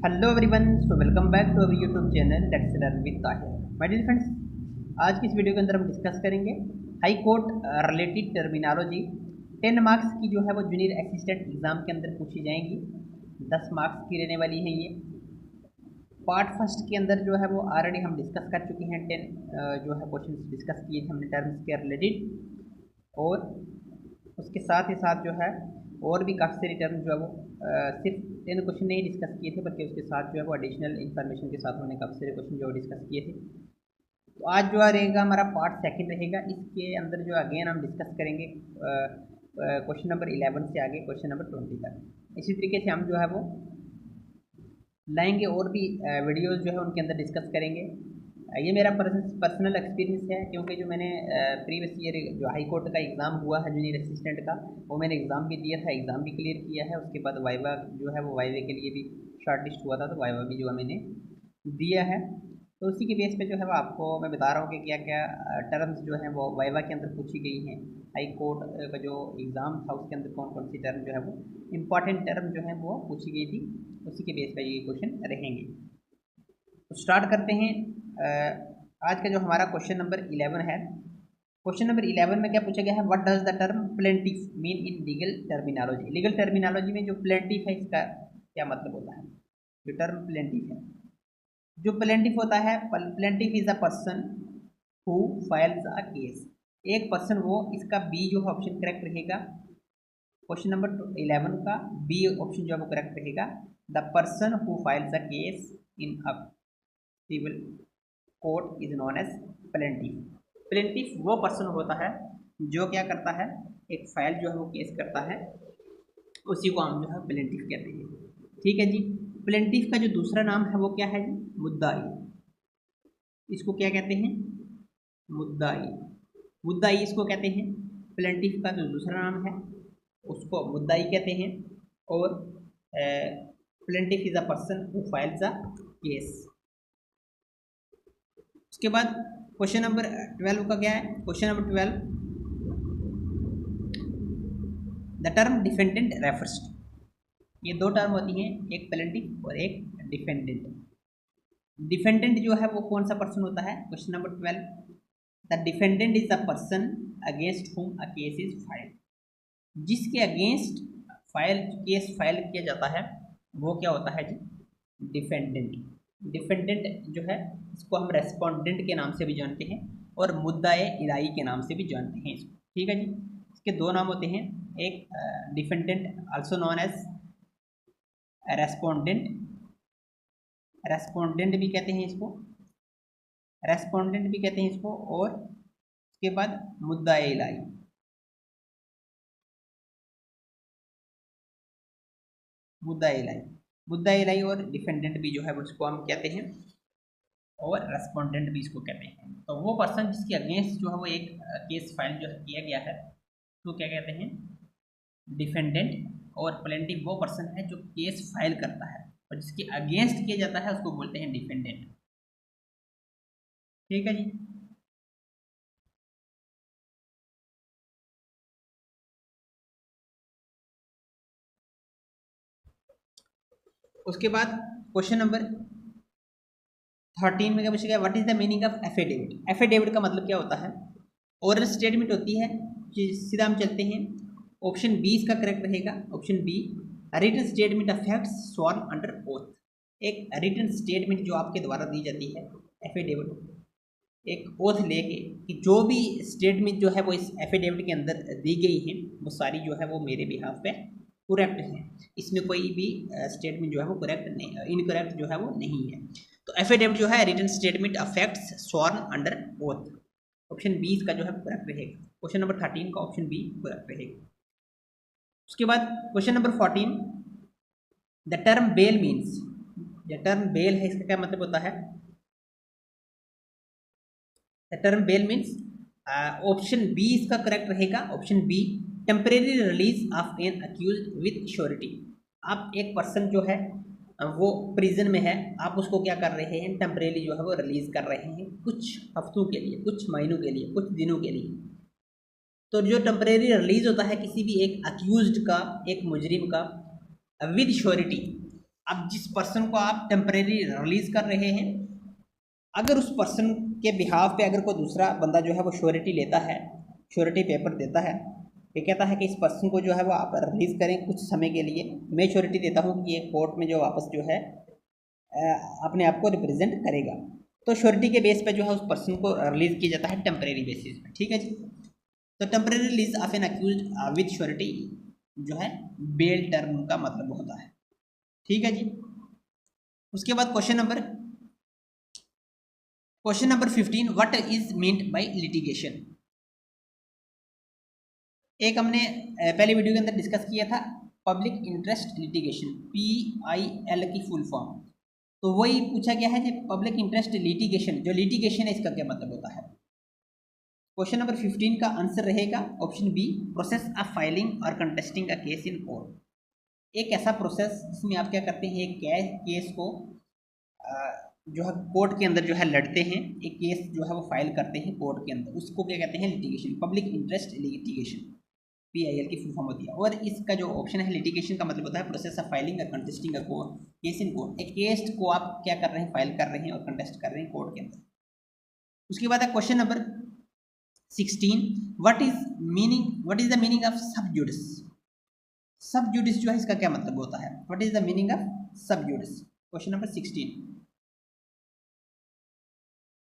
Hello everyone, so welcome back to our YouTube channel let's learn with Tahir. My dear friends, आज की इस video के अंदर हम डिस्कस करेंगे high court related terminology. 10 marks की जो है वो जूनियर असिस्टेंट एग्जाम के अंदर पूछी जाएंगी। 10 मार्क्स की रहने वाली हैं ये। पार्ट फर्स्ट के अंदर जो है वो ऑलरेडी हम डिस्कस कर चुके हैं। 10 जो है क्वेश्चन डिस्कस किए थे हमने टर्म्स के रिलेटेड, और उसके साथ ही साथ जो है और भी काफ़ी सारी टर्म जो है वो सिर्फ 10 क्वेश्चन नहीं डिस्कस किए थे, बल्कि उसके साथ जो है वो एडिशनल इन्फॉर्मेशन के साथ हमने काफ़ी सारे क्वेश्चन जो डिस्कस किए थे। तो आज जो रहेगा हमारा पार्ट सेकंड रहेगा। इसके अंदर जो अगेन हम डिस्कस करेंगे क्वेश्चन नंबर 11 से आगे क्वेश्चन नंबर 20 तक। इसी तरीके से हम जो है वो लाएंगे और भी वीडियोज़ जो है उनके अंदर डिस्कस करेंगे। ये मेरा पर्सनल एक्सपीरियंस है, क्योंकि जो मैंने प्रीवियस ईयर जो हाई कोर्ट का एग्ज़ाम हुआ है जूनियर असिस्टेंट का, वो मैंने एग्ज़ाम भी दिया था, एग्ज़ाम भी क्लियर किया है। उसके बाद वाइवा जो है वो वाइवे के लिए भी शॉर्ट लिस्ट हुआ था, तो वाइवा भी जो है मैंने दिया है। तो उसी के बेस पे जो है वो आपको मैं बता रहा हूँ कि क्या क्या टर्म्स जो हैं वो वाइवा के अंदर पूछी गई हैं। हाई कोर्ट का जो एग्ज़ाम था उसके अंदर कौन कौन सी टर्म जो है वो इम्पॉर्टेंट टर्म जो है वो पूछी गई थी, उसी के बेस पर ये क्वेश्चन रहेंगे। तो स्टार्ट करते हैं। आज का जो हमारा क्वेश्चन नंबर 11 है। क्वेश्चन नंबर 11 में क्या पूछा गया है, what does the term plaintiff mean in legal terminology. Legal terminology में जो प्लेंटिफ है इसका क्या मतलब होता है। जो टर्म प्लेंटिफ है, जो प्लेंटिफ होता है, plaintiff is a person who files a case. एक पर्सन, वो इसका बी जो है ऑप्शन करेक्ट रहेगा। क्वेश्चन नंबर 11 का बी ऑप्शन जो है वो करेक्ट रहेगा। The person who files a case in a civil court is known as plaintiff. Plaintiff वो पर्सन होता है जो क्या करता है, एक फाइल जो है वो केस करता है, उसी को हम जो है प्लेंटिफ कहते हैं। ठीक है जी। प्लेंटिफ का जो दूसरा नाम है वो क्या है जी, मुद्दाई। इसको क्या कहते हैं, मुद्दाई। मुद्दाई इसको कहते हैं। प्लेंटिफ का जो दूसरा नाम है उसको मुद्दाई कहते हैं। और plaintiff is a person who files a case. उसके बाद क्वेश्चन नंबर 12 का क्या है, question number 12, the term defendant refers to. ये दो टर्म होती हैं, एक प्लेंटिफ और एक डिफेंडेंट। डिफेंडेंट जो है वो कौन सा पर्सन होता है, question number 12, the defendant is the person against हुम अ केस इज फाइल्ड। जिसके अगेंस्ट केस फाइल किया जाता है वो क्या होता है जी, डिफेंडेंट। डिफेंडेंट जो है इसको हम रेस्पोंडेंट के नाम से भी जानते हैं और मुद्दाए इलाही के नाम से भी जानते हैं इसको। ठीक है जी। इसके दो नाम होते हैं, एक defendant also known as respondent. Respondent भी कहते हैं इसको, रेस्पोंडेंट भी कहते हैं इसको। और उसके बाद मुद्दाए इलाही। मुद्दा इलाई और डिफेंडेंट भी जो है उसको हम कहते हैं, और रेस्पोंडेंट भी इसको कहते हैं। तो वो पर्सन जिसके अगेंस्ट जो है वो एक केस फाइल जो है किया गया है, तो क्या कहते हैं, डिफेंडेंट। और प्लेंटिफ वो पर्सन है जो केस फाइल करता है, और जिसके अगेंस्ट किया जाता है उसको बोलते हैं डिफेंडेंट। ठीक है जी। उसके बाद क्वेश्चन नंबर 13 में क्या पूछा गया, what is the meaning of affidavit. Affidavit का मतलब क्या होता है, ओरल स्टेटमेंट होती है। सीधा हम चलते हैं, ऑप्शन बी इसका करेक्ट रहेगा। Option B, written statement of facts sworn under oath. एक रिटन स्टेटमेंट जो आपके द्वारा दी जाती है, एफिडेविट, एक ओथ लेके कि जो भी स्टेटमेंट जो है वो इस एफिडेविट के अंदर दी गई है वो सारी जो है वो मेरे बिहाफ पे करेक्ट है। इसमें कोई भी स्टेटमेंट जो है वो करेक्ट नहीं, इनकरेक्ट जो है वो नहीं है। तो एफिडेविट जो है written statement of facts sworn under oath. Option B इसका जो है करेक्ट रहेगा। क्वेश्चन नंबर 13 का ऑप्शन बी करेक्ट रहेगा। उसके बाद question number 14, the term bail means. The term bail है, इसका क्या मतलब होता है, the term bail means, option B इसका करेक्ट रहेगा। Option B, temporary release of an accused with surety. आप एक पर्सन जो है वो प्रिजन में है, आप उसको क्या कर रहे हैं, टेम्परेरी जो है वो रिलीज कर रहे हैं, कुछ हफ्तों के लिए, कुछ महीनों के लिए, कुछ दिनों के लिए। तो जो टेम्परेरी रिलीज होता है किसी भी एक अक्यूज्ड का, एक मुजरिम का, विद श्योरिटी, अब जिस पर्सन को आप टेम्परेरी रिलीज कर रहे हैं, अगर उस पर्सन के बिहाव पे अगर कोई दूसरा बंदा जो है वो श्योरिटी लेता है, श्योरिटी पेपर देता है, ये कहता है कि इस पर्सन को जो है वो आप रिलीज़ करें कुछ समय के लिए, मैं श्योरिटी देता हूँ कि ये कोर्ट में जो वापस जो है अपने आप को रिप्रेजेंट करेगा, तो श्योरिटी के बेस पे जो है उस पर्सन को रिलीज़ किया जाता है टेम्परेरी बेसिस पे। ठीक है जी। तो temporary release of an accuse with surety जो है बेल टर्म का मतलब होता है। ठीक है जी। उसके बाद question number 15, what is meant by litigation. एक हमने पहले वीडियो के अंदर डिस्कस किया था पब्लिक इंटरेस्ट लिटिगेशन, PIL की फुल फॉर्म। तो वही पूछा गया है कि पब्लिक इंटरेस्ट लिटिगेशन, जो लिटिगेशन है इसका क्या मतलब होता है। क्वेश्चन नंबर 15 का आंसर रहेगा option B, process of filing और contesting a case in court. एक ऐसा प्रोसेस जिसमें आप क्या करते हैं, एक केस को जो है कोर्ट के अंदर जो है लड़ते हैं, एक केस जो है वो फाइल करते हैं कोर्ट के अंदर, उसको क्या कहते हैं, litigation, public interest litigation, PIL की फुल फॉर्म होती है। और इसका जो ऑप्शन है लिटिगेशन का मतलब होता है प्रोसेस ऑफ फाइलिंग और contesting a case in court. एक केस को आप क्या कर रहे हैं, फाइल कर रहे हैं और कंटेस्ट कर रहे हैं कोर्ट के अंदर। उसके बाद है question number 16, what is the meaning of सब जुडिस। सब जुडिस जो है इसका क्या मतलब होता है, what is the meaning of सब जुडिस। Question number 16।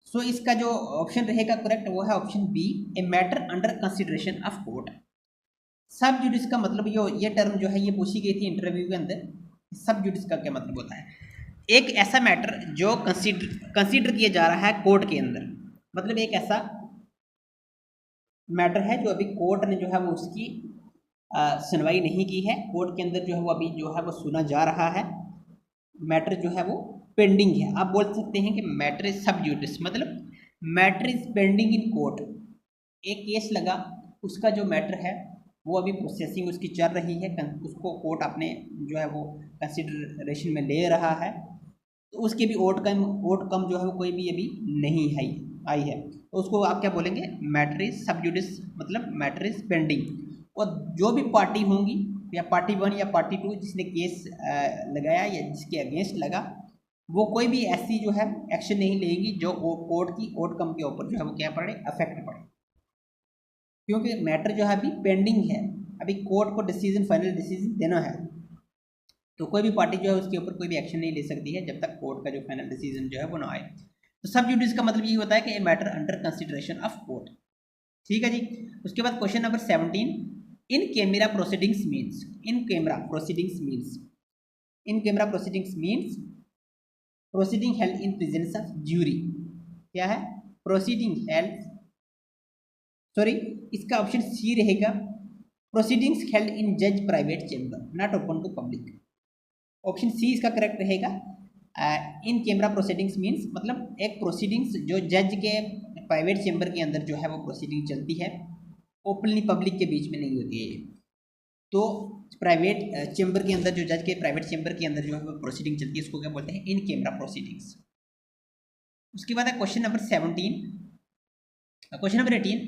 सो इसका जो ऑप्शन रहेगा करेक्ट वो है option B, a matter under consideration of court. Sub judice का मतलब ये टर्म जो है ये पूछी गई थी इंटरव्यू के अंदर। सब जुडिस का क्या मतलब होता है, एक ऐसा मैटर जो कंसीडर किया जा रहा है कोर्ट के अंदर, मतलब एक ऐसा मैटर है जो अभी कोर्ट ने जो है वो उसकी सुनवाई नहीं की है, कोर्ट के अंदर जो है वो अभी जो है वो सुना जा रहा है, मैटर जो है वो पेंडिंग है। आप बोल सकते हैं कि मैटर इज सब जुडिस, मतलब matter is pending in court. एक केस लगा, उसका जो मैटर है वो अभी प्रोसेसिंग उसकी चल रही है, उसको कोर्ट अपने जो है वो कंसिडरेशन में ले रहा है, तो उसके भी आउटकम जो है वो कोई भी अभी नहीं आई है, तो उसको आप क्या बोलेंगे, मैटर इज सब जुडिस, मतलब मैटर इज पेंडिंग। और जो भी पार्टी होंगी, या पार्टी 1 या पार्टी 2 जिसने केस लगाया या जिसके अगेंस्ट लगा, वो कोई भी ऐसी जो है एक्शन नहीं लेगी जो कोर्ट की आउटकम के ऊपर जो है वो क्या पड़े, अफेक्ट पड़े, क्योंकि मैटर जो है अभी पेंडिंग है, अभी कोर्ट को डिसीजन, फाइनल डिसीजन देना है, तो कोई भी पार्टी जो है उसके ऊपर कोई भी एक्शन नहीं ले सकती है जब तक कोर्ट का जो फाइनल डिसीजन जो है वो ना आए। तो सब जुडिस का मतलब ये होता है कि matter under consideration of court. ठीक है जी। उसके बाद question number 17, in camera proceedings means. In camera proceedings means, in camera proceedings means proceeding held in presence of jury. क्या है, प्रोसीडिंग हेल्ड, सॉरी इसका ऑप्शन सी रहेगा, प्रोसीडिंग्स हेल्ड इन जज private chamber not open to public. Option C इसका correct रहेगा। इन camera proceedings means मतलब एक proceedings जो जज के प्राइवेट चेंबर के अंदर जो है वो प्रोसीडिंग चलती है, ओपनली पब्लिक के बीच में नहीं होती है। तो प्राइवेट चेंबर के अंदर, जो जज के प्राइवेट चेंबर के अंदर जो है वो प्रोसीडिंग चलती है, उसको क्या बोलते हैं, इन कैमरा प्रोसीडिंग्स। उसके बाद है question number 17, question number 18,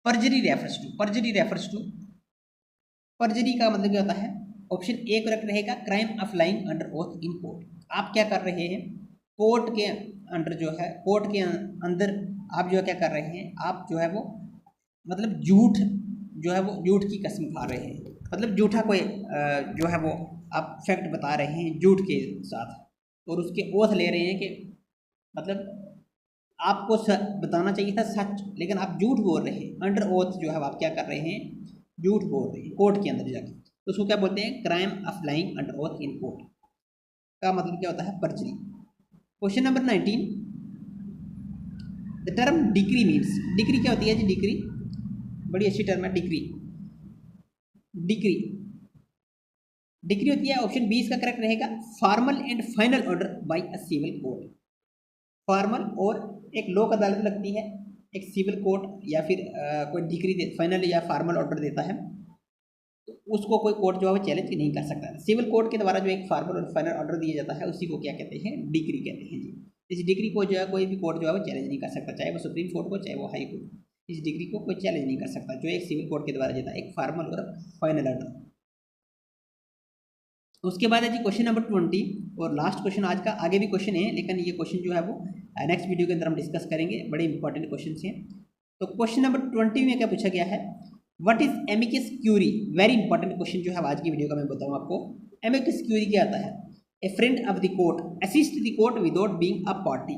perjury refers to. Perjury refers to, perjury का मतलब क्या होता है, ऑप्शन ए करेक्ट रहेगा, crime of lying under oath in court. आप क्या कर रहे हैं, कोर्ट के अंडर जो है, कोर्ट के अंदर आप जो क्या कर रहे हैं, आप जो है वो मतलब झूठ जो है वो झूठ की कसम खा रहे हैं, मतलब झूठा कोई जो है वो आप फैक्ट बता रहे हैं झूठ के साथ, और उसके ओथ ले रहे हैं कि मतलब आपको बताना चाहिए था सच, लेकिन आप झूठ बोल रहे हैं, अंडर ओथ जो है आप क्या कर रहे हैं, झूठ बोल रहे हैं कोर्ट के अंदर जाके, तो उसको क्या बोलते हैं, crime of lying under oath in court का मतलब क्या होता है, perjury. Question number 19, the term decree means. Decree क्या होती है जी, डिक्री बड़ी अच्छी टर्म है, डिक्री। डिक्री, डिक्री होती है, ऑप्शन बी इसका करेक्ट रहेगा, formal and final order by a civil court. Formal और एक लोक अदालत लगती है, एक सिविल कोर्ट या फिर कोई डिक्री फाइनल या फॉर्मल ऑर्डर देता है, तो उसको कोई कोर्ट जो है वो चैलेंज नहीं कर सकता। सिविल कोर्ट के द्वारा जो एक फॉर्मल और फाइनल ऑर्डर दिया जाता है उसी को क्या कहते हैं, डिक्री कहते हैं जी। इस डिग्री को जो है कोई भी कोर्ट जो है वो चैलेंज नहीं कर सकता, चाहे वो सुप्रीम कोर्ट को, चाहे वो हाई कोर्ट, इस डिग्री को कोई चैलेंज नहीं कर सकता जो एक सिविल कोर्ट के द्वारा देता है, एक फॉर्मल और फाइनल ऑर्डर। उसके बाद है जी क्वेश्चन नंबर 20 और लास्ट क्वेश्चन आज का। आगे भी क्वेश्चन है लेकिन ये क्वेश्चन जो है वो नेक्स्ट वीडियो के अंदर हम डिस्कस करेंगे, बड़े इंपॉर्टेंट क्वेश्चन हैं। तो क्वेश्चन नंबर 20 में क्या पूछा गया है, what is amicus curiae. Very important question जो है आज की वीडियो का मैं बताऊँ आपको। एमिकस क्यूरी क्या आता है, ए friend of the court assist the court without being a party.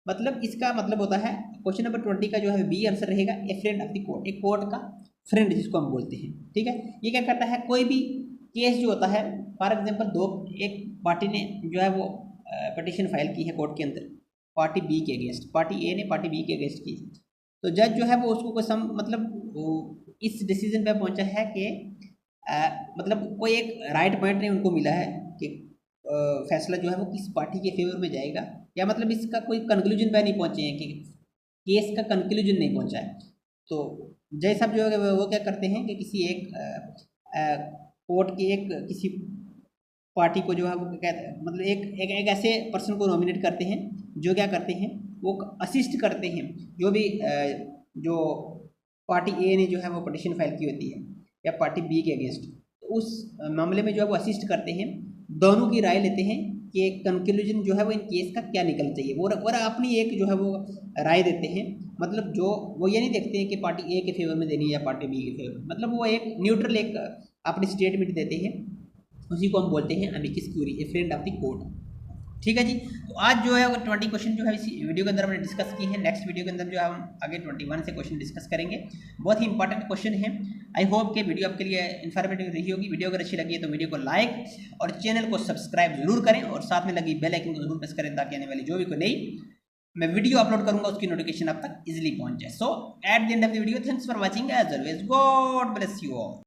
मतलब इसका मतलब होता है, क्वेश्चन नंबर 20 का जो है बी आंसर रहेगा, ए फ्रेंड ऑफ द कोर्ट, एक कोर्ट का फ्रेंड जिसको हम बोलते हैं। ठीक है, ये क्या करता है, कोई भी केस जो होता है, फॉर एग्जांपल एक पार्टी ने जो है वो पिटीशन फाइल की है कोर्ट के अंदर पार्टी बी के अगेंस्ट, पार्टी ए ने पार्टी बी के अगेंस्ट की, तो जज जो है वो उसको कोई मतलब वो इस डिसीजन पे पहुंचा है कि मतलब कोई एक राइट पॉइंट नहीं उनको मिला है कि फैसला जो है वो किस पार्टी के फेवर में जाएगा, या मतलब इसका कोई कंक्लूजन पे नहीं पहुंचे हैं कि केस का कंक्लूजन नहीं पहुंचा है। तो जज साहब जो है वो क्या करते हैं कि किसी एक कोर्ट के एक किसी पार्टी को जो है वो कहते हैं, मतलब एक ऐसे पर्सन को नॉमिनेट करते हैं जो क्या करते हैं, वो असिस्ट करते हैं जो भी जो पार्टी ए ने जो है वो पिटीशन फाइल की होती है या पार्टी बी के अगेंस्ट, तो उस मामले में जो है वो असिस्ट करते हैं, दोनों की राय लेते हैं कि कंक्लूजन जो है वो इन केस का क्या निकलना चाहिए, और अपनी एक जो है वो राय देते हैं। मतलब जो वो ये नहीं देखते हैं कि पार्टी ए के फेवर में देनी है या पार्टी बी के फेवर में, मतलब वो एक न्यूट्रल एक अपनी स्टेटमेंट देते हैं, उसी को हम बोलते हैं amicus curiae, a friend of the court. ठीक है जी, तो आज जो है वो 20 क्वेश्चन जो है इसी वीडियो के अंदर हमने डिस्कस की है। नेक्स्ट वीडियो के अंदर जो है हम आगे 21 से क्वेश्चन डिस्कस करेंगे, बहुत ही इंपॉर्टेंट क्वेश्चन है। आई होप कि वीडियो आपके लिए इन्फॉर्मेटिव रही होगी। वीडियो अगर अच्छी लगी है तो वीडियो को लाइक और चैनल को सब्सक्राइब जरूर करें और साथ में लगी बेल आइकन को जरूर प्रेस करें ताकि आने वाली जो भी कोई नई मैं वीडियो अपलोड करूंगा उसकी नोटिफिकेशन आप तक इजीली पहुंच जाए। So at the end of the video, thanks for watching as always, God bless you all.